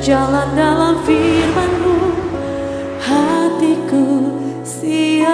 berjalan dalam firman-Mu, hatiku siap.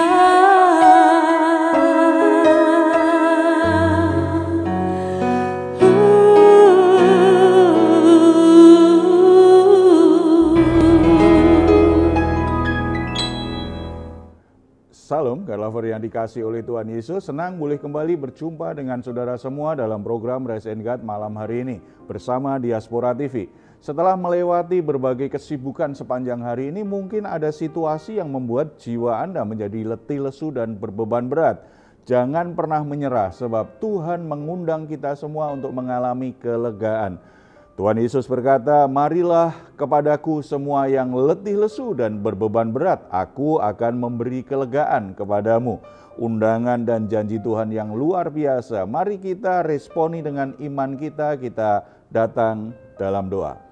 Salam, God lover yang dikasih oleh Tuhan Yesus. Senang boleh kembali berjumpa dengan saudara semua dalam program Rise and God malam hari ini bersama Diaspora TV. Setelah melewati berbagai kesibukan sepanjang hari ini, mungkin ada situasi yang membuat jiwa Anda menjadi letih, lesu, dan berbeban berat. Jangan pernah menyerah, sebab Tuhan mengundang kita semua untuk mengalami kelegaan. Tuhan Yesus berkata, "Marilah kepadaku semua yang letih lesu dan berbeban berat, aku akan memberi kelegaan kepadamu." Undangan dan janji Tuhan yang luar biasa. Mari kita responi dengan iman kita datang dalam doa.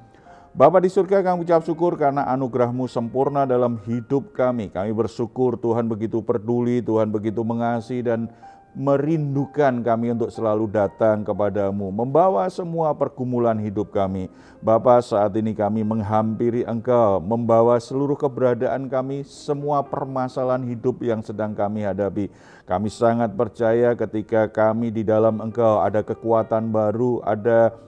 Bapa di surga, kami ucap syukur karena anugerah-Mu sempurna dalam hidup kami. Kami bersyukur Tuhan begitu peduli, Tuhan begitu mengasihi dan merindukan kami untuk selalu datang kepadamu, membawa semua pergumulan hidup kami. Bapa, saat ini kami menghampiri Engkau, membawa seluruh keberadaan kami, semua permasalahan hidup yang sedang kami hadapi. Kami sangat percaya ketika kami di dalam Engkau ada kekuatan baru, ada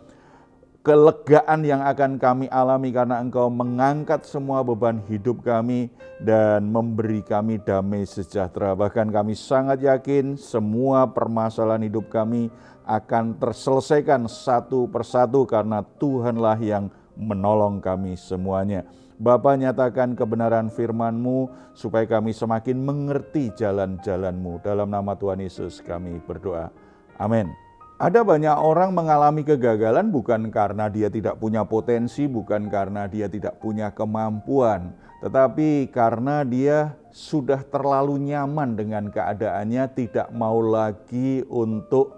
kelegaan yang akan kami alami karena Engkau mengangkat semua beban hidup kami dan memberi kami damai sejahtera. Bahkan kami sangat yakin semua permasalahan hidup kami akan terselesaikan satu persatu karena Tuhanlah yang menolong kami semuanya. Bapa, nyatakan kebenaran firman-Mu supaya kami semakin mengerti jalan-jalan-Mu. Dalam nama Tuhan Yesus kami berdoa. Amin. Ada banyak orang mengalami kegagalan bukan karena dia tidak punya potensi, bukan karena dia tidak punya kemampuan, tetapi karena dia sudah terlalu nyaman dengan keadaannya, tidak mau lagi untuk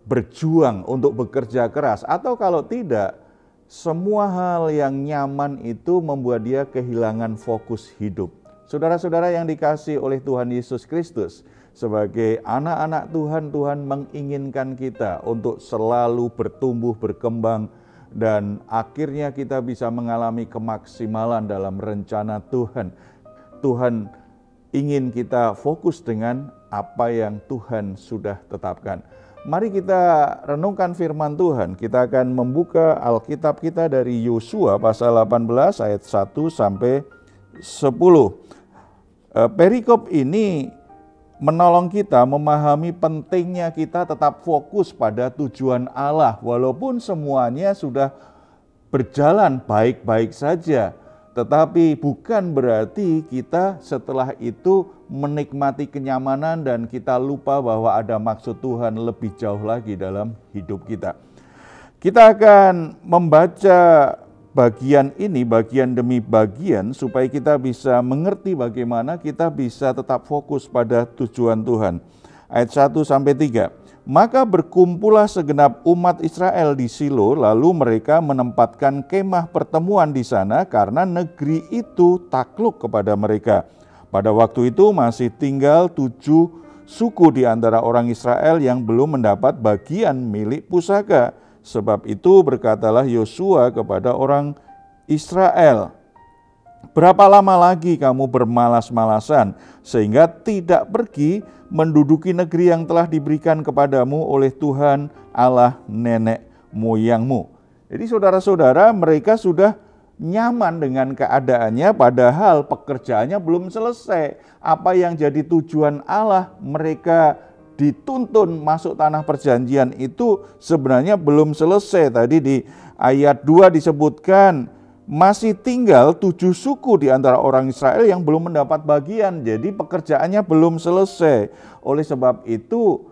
berjuang, untuk bekerja keras, atau kalau tidak, semua hal yang nyaman itu membuat dia kehilangan fokus hidup. Saudara-saudara yang dikasihi oleh Tuhan Yesus Kristus, sebagai anak-anak Tuhan, Tuhan menginginkan kita untuk selalu bertumbuh, berkembang, dan akhirnya kita bisa mengalami kemaksimalan dalam rencana Tuhan. Tuhan ingin kita fokus dengan apa yang Tuhan sudah tetapkan. Mari kita renungkan firman Tuhan. Kita akan membuka Alkitab kita dari Yosua pasal 18 ayat 1 sampai 10. Perikop ini menolong kita memahami pentingnya kita tetap fokus pada tujuan Allah. Walaupun semuanya sudah berjalan baik-baik saja, tetapi bukan berarti kita setelah itu menikmati kenyamanan dan kita lupa bahwa ada maksud Tuhan lebih jauh lagi dalam hidup kita. Kita akan membaca bagian ini, bagian demi bagian, supaya kita bisa mengerti bagaimana kita bisa tetap fokus pada tujuan Tuhan. Ayat 1 sampai 3. Maka berkumpullah segenap umat Israel di Shilo, lalu mereka menempatkan kemah pertemuan di sana karena negeri itu takluk kepada mereka. Pada waktu itu masih tinggal 7 suku di antara orang Israel yang belum mendapat bagian milik pusaka. Sebab itu berkatalah Yosua kepada orang Israel, "Berapa lama lagi kamu bermalas-malasan sehingga tidak pergi menduduki negeri yang telah diberikan kepadamu oleh Tuhan Allah nenek moyangmu?" Jadi saudara-saudara, mereka sudah nyaman dengan keadaannya padahal pekerjaannya belum selesai. Apa yang jadi tujuan Allah mereka dituntun masuk tanah perjanjian itu sebenarnya belum selesai. Tadi di ayat 2 disebutkan masih tinggal 7 suku di antara orang Israel yang belum mendapat bagian. Jadi pekerjaannya belum selesai. Oleh sebab itu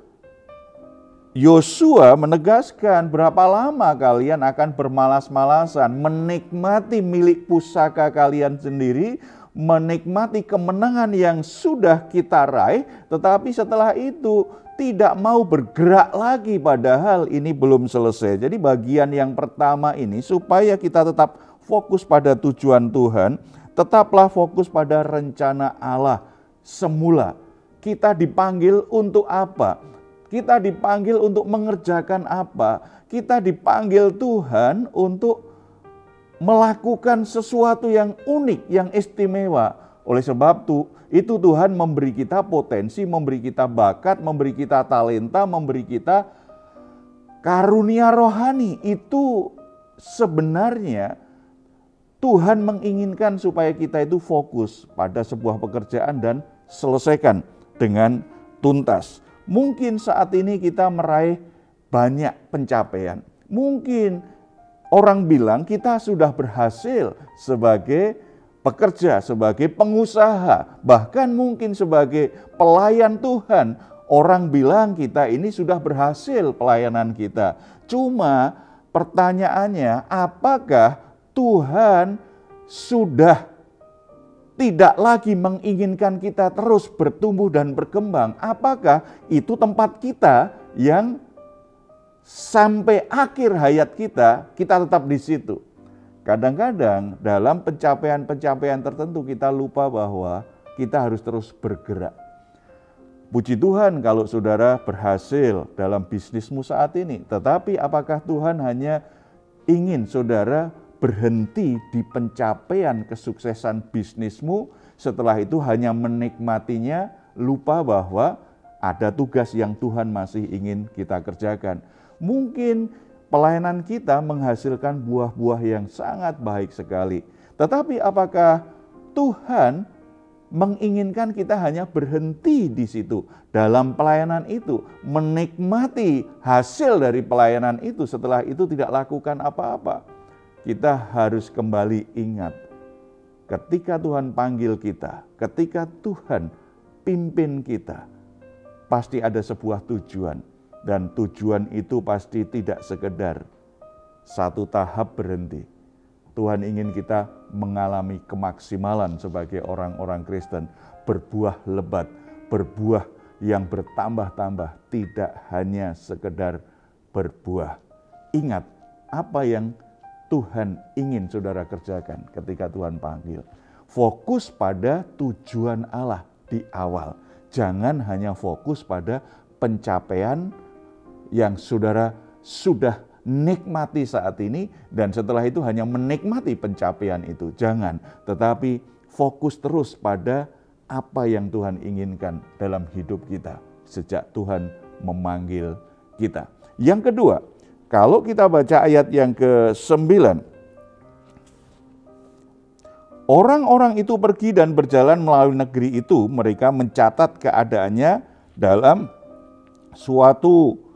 Yosua menegaskan, berapa lama kalian akan bermalas-malasan menikmati milik pusaka kalian sendiri, menikmati kemenangan yang sudah kita raih, tetapi setelah itu tidak mau bergerak lagi padahal ini belum selesai. Jadi bagian yang pertama ini supaya kita tetap fokus pada tujuan Tuhan, tetaplah fokus pada rencana Allah semula. Kita dipanggil untuk apa? Kita dipanggil untuk mengerjakan apa? Kita dipanggil Tuhan untuk melakukan sesuatu yang unik, yang istimewa. Oleh sebab itu Tuhan memberi kita potensi, memberi kita bakat, memberi kita talenta, memberi kita karunia rohani. Itu sebenarnya Tuhan menginginkan supaya kita itu fokus pada sebuah pekerjaan dan selesaikan dengan tuntas. Mungkin saat ini kita meraih banyak pencapaian. Mungkin orang bilang kita sudah berhasil sebagai pekerja, sebagai pengusaha, bahkan mungkin sebagai pelayan Tuhan. Orang bilang kita ini sudah berhasil pelayanan kita. Cuma pertanyaannya, apakah Tuhan sudah tidak lagi menginginkan kita terus bertumbuh dan berkembang? Apakah itu tempat kita yang sampai akhir hayat kita tetap di situ? Kadang-kadang dalam pencapaian-pencapaian tertentu kita lupa bahwa kita harus terus bergerak. Puji Tuhan kalau saudara berhasil dalam bisnismu saat ini, tetapi apakah Tuhan hanya ingin saudara berhenti di pencapaian kesuksesan bisnismu, setelah itu hanya menikmatinya, lupa bahwa ada tugas yang Tuhan masih ingin kita kerjakan? Mungkin pelayanan kita menghasilkan buah-buah yang sangat baik sekali. Tetapi apakah Tuhan menginginkan kita hanya berhenti di situ dalam pelayanan itu, menikmati hasil dari pelayanan itu, setelah itu tidak lakukan apa-apa? Kita harus kembali ingat, ketika Tuhan panggil kita, ketika Tuhan pimpin kita, pasti ada sebuah tujuan. Dan tujuan itu pasti tidak sekedar satu tahap berhenti. Tuhan ingin kita mengalami kemaksimalan sebagai orang-orang Kristen, berbuah lebat, berbuah yang bertambah-tambah, tidak hanya sekedar berbuah. Ingat apa yang Tuhan ingin saudara kerjakan ketika Tuhan panggil. Fokus pada tujuan Allah di awal. Jangan hanya fokus pada pencapaian yang saudara sudah nikmati saat ini dan setelah itu hanya menikmati pencapaian itu. Jangan, tetapi fokus terus pada apa yang Tuhan inginkan dalam hidup kita sejak Tuhan memanggil kita. Yang kedua, kalau kita baca ayat yang ke-9, orang-orang itu pergi dan berjalan melalui negeri itu, mereka mencatat keadaannya dalam suatu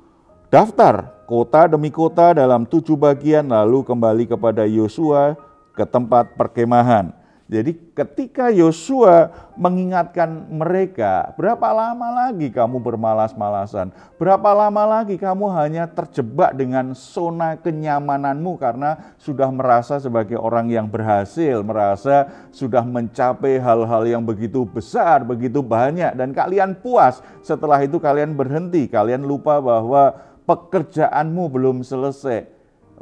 daftar kota demi kota dalam 7 bagian, lalu kembali kepada Yosua ke tempat perkemahan. Jadi ketika Yosua mengingatkan mereka, berapa lama lagi kamu bermalas-malasan? Berapa lama lagi kamu hanya terjebak dengan zona kenyamananmu karena sudah merasa sebagai orang yang berhasil, merasa sudah mencapai hal-hal yang begitu besar, begitu banyak, dan kalian puas. Setelah itu kalian berhenti, kalian lupa bahwa pekerjaanmu belum selesai.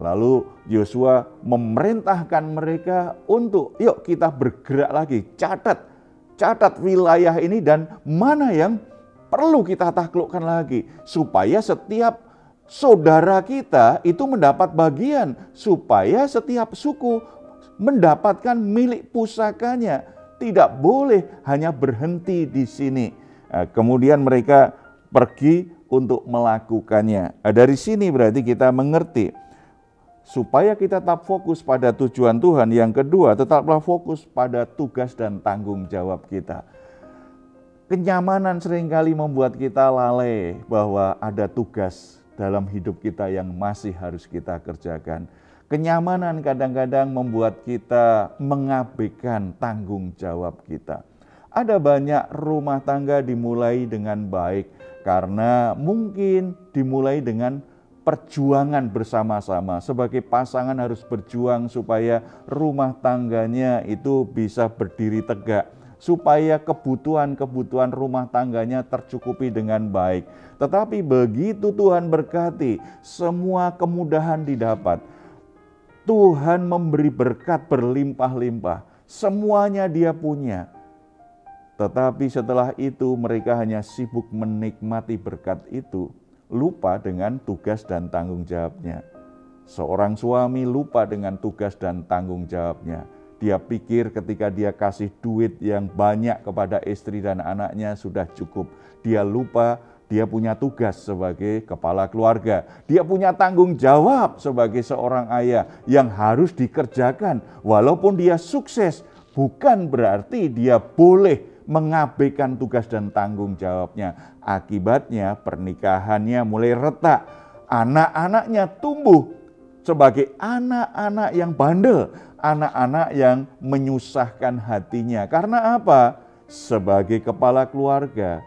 Lalu Yosua memerintahkan mereka untuk yuk kita bergerak lagi, catat wilayah ini dan mana yang perlu kita taklukkan lagi, supaya setiap saudara kita itu mendapat bagian, supaya setiap suku mendapatkan milik pusakanya. Tidak boleh hanya berhenti di sini. Kemudian mereka pergi untuk melakukannya. Dari sini berarti kita mengerti, supaya kita tetap fokus pada tujuan Tuhan. Yang kedua, tetaplah fokus pada tugas dan tanggung jawab kita. Kenyamanan seringkali membuat kita lalai bahwa ada tugas dalam hidup kita yang masih harus kita kerjakan. Kenyamanan kadang-kadang membuat kita mengabaikan tanggung jawab kita. Ada banyak rumah tangga dimulai dengan baik karena mungkin dimulai dengan perjuangan bersama-sama. Sebagai pasangan harus berjuang supaya rumah tangganya itu bisa berdiri tegak, supaya kebutuhan-kebutuhan rumah tangganya tercukupi dengan baik. Tetapi begitu Tuhan berkati, semua kemudahan didapat. Tuhan memberi berkat berlimpah-limpah, semuanya Dia punya. Tetapi setelah itu mereka hanya sibuk menikmati berkat itu, lupa dengan tugas dan tanggung jawabnya. Seorang suami lupa dengan tugas dan tanggung jawabnya. Dia pikir ketika dia kasih duit yang banyak kepada istri dan anaknya sudah cukup. Dia lupa dia punya tugas sebagai kepala keluarga. Dia punya tanggung jawab sebagai seorang ayah yang harus dikerjakan. Walaupun dia sukses, bukan berarti dia boleh mengabaikan tugas dan tanggung jawabnya. Akibatnya pernikahannya mulai retak. Anak-anaknya tumbuh sebagai anak-anak yang bandel, anak-anak yang menyusahkan hatinya. Karena apa? Sebagai kepala keluarga,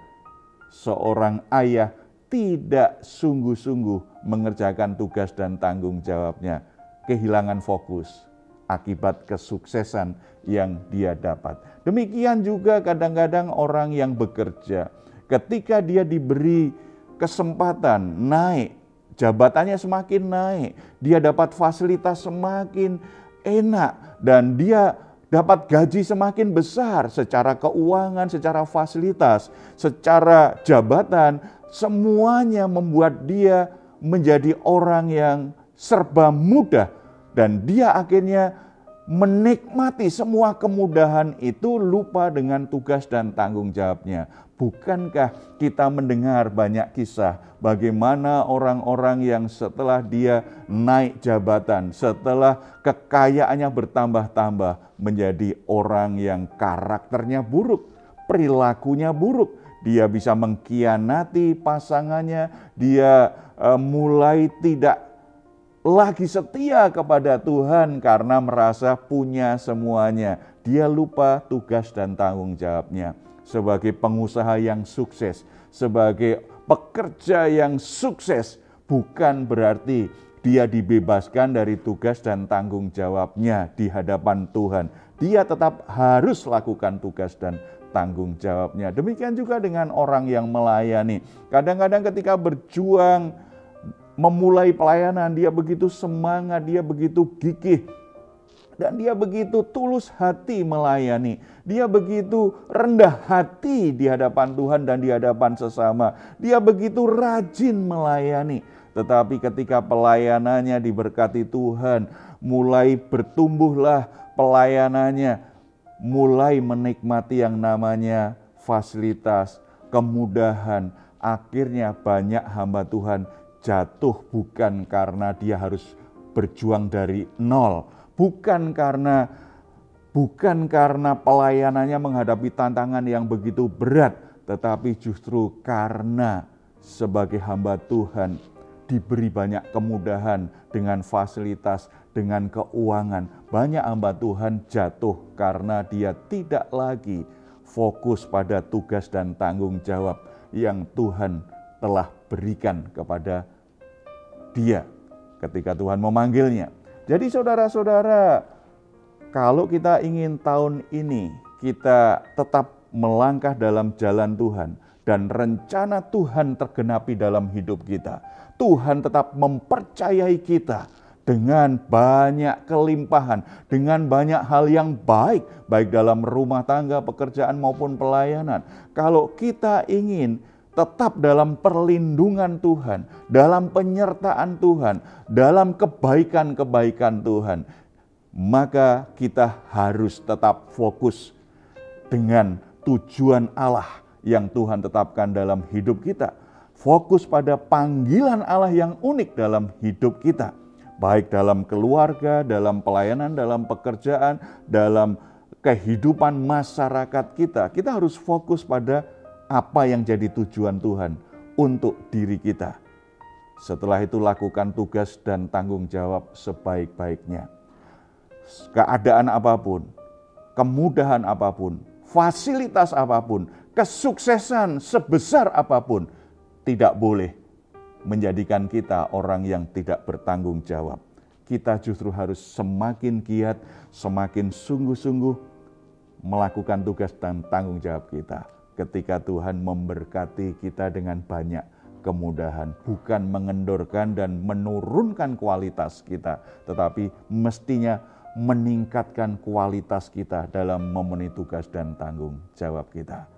seorang ayah tidak sungguh-sungguh mengerjakan tugas dan tanggung jawabnya. Kehilangan fokus akibat kesuksesan yang dia dapat. Demikian juga kadang-kadang orang yang bekerja. Ketika dia diberi kesempatan naik, jabatannya semakin naik, dia dapat fasilitas semakin enak, dan dia dapat gaji semakin besar secara keuangan, secara fasilitas, secara jabatan, semuanya membuat dia menjadi orang yang serba mudah, dan dia akhirnya menikmati semua kemudahan itu, lupa dengan tugas dan tanggung jawabnya. Bukankah kita mendengar banyak kisah bagaimana orang-orang yang setelah dia naik jabatan, setelah kekayaannya bertambah-tambah, menjadi orang yang karakternya buruk, perilakunya buruk. Dia bisa mengkhianati pasangannya, dia mulai tidak lagi setia kepada Tuhan karena merasa punya semuanya. Dia lupa tugas dan tanggung jawabnya. Sebagai pengusaha yang sukses, sebagai pekerja yang sukses, bukan berarti dia dibebaskan dari tugas dan tanggung jawabnya di hadapan Tuhan. Dia tetap harus lakukan tugas dan tanggung jawabnya. Demikian juga dengan orang yang melayani. Kadang-kadang ketika berjuang memulai pelayanan, dia begitu semangat, dia begitu gigih, dan dia begitu tulus hati melayani. Dia begitu rendah hati di hadapan Tuhan dan di hadapan sesama. Dia begitu rajin melayani. Tetapi ketika pelayanannya diberkati Tuhan, mulai bertumbuhlah pelayanannya, mulai menikmati yang namanya fasilitas, kemudahan. Akhirnya banyak hamba Tuhan jatuh bukan karena dia harus berjuang dari nol, bukan karena pelayanannya menghadapi tantangan yang begitu berat, tetapi justru karena sebagai hamba Tuhan diberi banyak kemudahan dengan fasilitas, dengan keuangan. Banyak hamba Tuhan jatuh karena dia tidak lagi fokus pada tugas dan tanggung jawab yang Tuhan telah berikan kepada dia ketika Tuhan memanggilnya. Jadi saudara-saudara, kalau kita ingin tahun ini kita tetap melangkah dalam jalan Tuhan dan rencana Tuhan tergenapi dalam hidup kita, Tuhan tetap mempercayai kita dengan banyak kelimpahan, dengan banyak hal yang baik, baik dalam rumah tangga, pekerjaan maupun pelayanan. Kalau kita ingin tetap dalam perlindungan Tuhan, dalam penyertaan Tuhan, dalam kebaikan-kebaikan Tuhan, maka kita harus tetap fokus dengan tujuan Allah yang Tuhan tetapkan dalam hidup kita. Fokus pada panggilan Allah yang unik dalam hidup kita, baik dalam keluarga, dalam pelayanan, dalam pekerjaan, dalam kehidupan masyarakat kita. Kita harus fokus pada apa yang jadi tujuan Tuhan untuk diri kita. Setelah itu lakukan tugas dan tanggung jawab sebaik-baiknya. Keadaan apapun, kemudahan apapun, fasilitas apapun, kesuksesan sebesar apapun, tidak boleh menjadikan kita orang yang tidak bertanggung jawab. Kita justru harus semakin giat, semakin sungguh-sungguh melakukan tugas dan tanggung jawab kita. Ketika Tuhan memberkati kita dengan banyak kemudahan, bukan mengendorkan dan menurunkan kualitas kita, tetapi mestinya meningkatkan kualitas kita dalam memenuhi tugas dan tanggung jawab kita.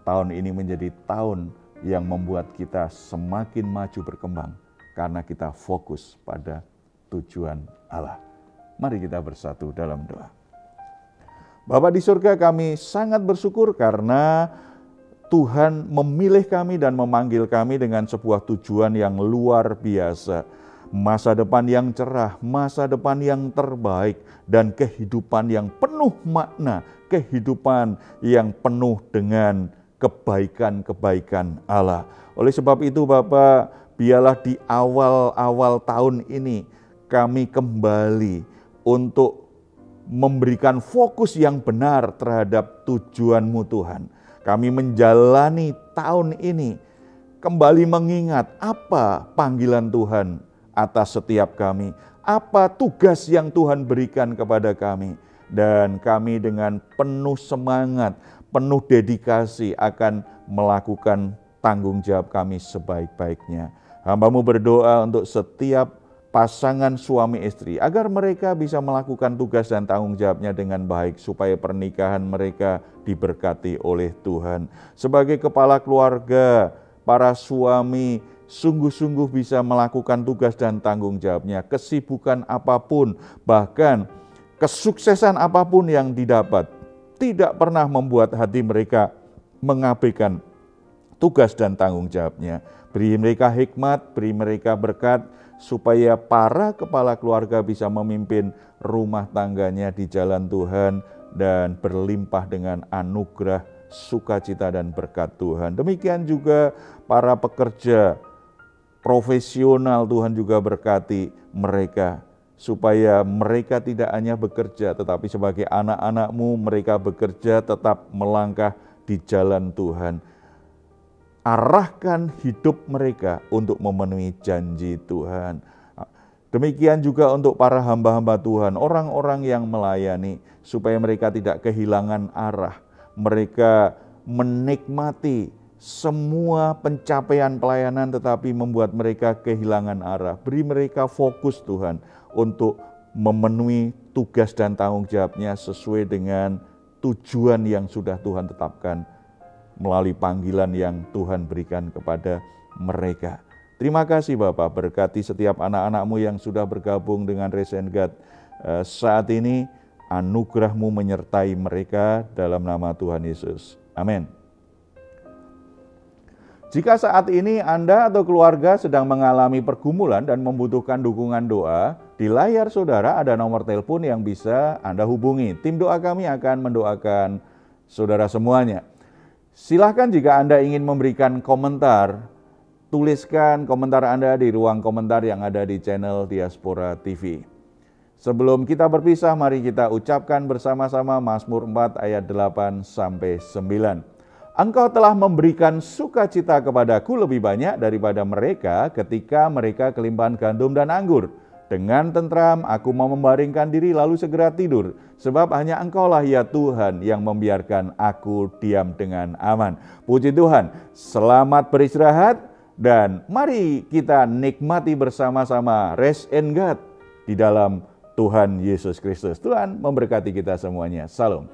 Tahun ini menjadi tahun yang membuat kita semakin maju berkembang karena kita fokus pada tujuan Allah. Mari kita bersatu dalam doa. Bapa di surga, kami sangat bersyukur karena Tuhan memilih kami dan memanggil kami dengan sebuah tujuan yang luar biasa. Masa depan yang cerah, masa depan yang terbaik, dan kehidupan yang penuh makna, kehidupan yang penuh dengan kebaikan-kebaikan Allah. Oleh sebab itu Bapak, biarlah di awal-awal tahun ini kami kembali untuk memberikan fokus yang benar terhadap tujuan-Mu Tuhan. Kami menjalani tahun ini kembali mengingat apa panggilan Tuhan atas setiap kami, apa tugas yang Tuhan berikan kepada kami, dan kami dengan penuh semangat, penuh dedikasi akan melakukan tanggung jawab kami sebaik-baiknya. Hamba-Mu berdoa untuk setiap pasangan suami istri agar mereka bisa melakukan tugas dan tanggung jawabnya dengan baik supaya pernikahan mereka diberkati oleh Tuhan. Sebagai kepala keluarga, para suami sungguh-sungguh bisa melakukan tugas dan tanggung jawabnya, kesibukan apapun, bahkan kesuksesan apapun yang didapat, tidak pernah membuat hati mereka mengabaikan tugas dan tanggung jawabnya. Beri mereka hikmat, beri mereka berkat, supaya para kepala keluarga bisa memimpin rumah tangganya di jalan Tuhan dan berlimpah dengan anugerah, sukacita dan berkat Tuhan. Demikian juga para pekerja profesional, Tuhan juga berkati mereka, supaya mereka tidak hanya bekerja, tetapi sebagai anak-anak-Mu mereka bekerja tetap melangkah di jalan Tuhan. Arahkan hidup mereka untuk memenuhi janji Tuhan. Demikian juga untuk para hamba-hamba Tuhan, orang-orang yang melayani, supaya mereka tidak kehilangan arah. Mereka menikmati semua pencapaian pelayanan tetapi membuat mereka kehilangan arah. Beri mereka fokus Tuhan untuk memenuhi tugas dan tanggung jawabnya sesuai dengan tujuan yang sudah Tuhan tetapkan melalui panggilan yang Tuhan berikan kepada mereka. Terima kasih Bapak, berkati setiap anak-anak-Mu yang sudah bergabung dengan Raise and Guide saat ini. Anugerah-Mu menyertai mereka dalam nama Tuhan Yesus. Amin. Jika saat ini Anda atau keluarga sedang mengalami pergumulan dan membutuhkan dukungan doa, di layar saudara ada nomor telepon yang bisa Anda hubungi. Tim doa kami akan mendoakan saudara semuanya. Silahkan jika Anda ingin memberikan komentar, tuliskan komentar Anda di ruang komentar yang ada di channel Diaspora TV. Sebelum kita berpisah, mari kita ucapkan bersama-sama Mazmur 4 ayat 8-9. Engkau telah memberikan sukacita kepadaku lebih banyak daripada mereka ketika mereka kelimpahan gandum dan anggur. Dengan tentram aku mau membaringkan diri lalu segera tidur, sebab hanya Engkaulah ya Tuhan yang membiarkan aku diam dengan aman. Puji Tuhan, selamat beristirahat dan mari kita nikmati bersama-sama Rest and Guide di dalam Tuhan Yesus Kristus. Tuhan memberkati kita semuanya. Salam.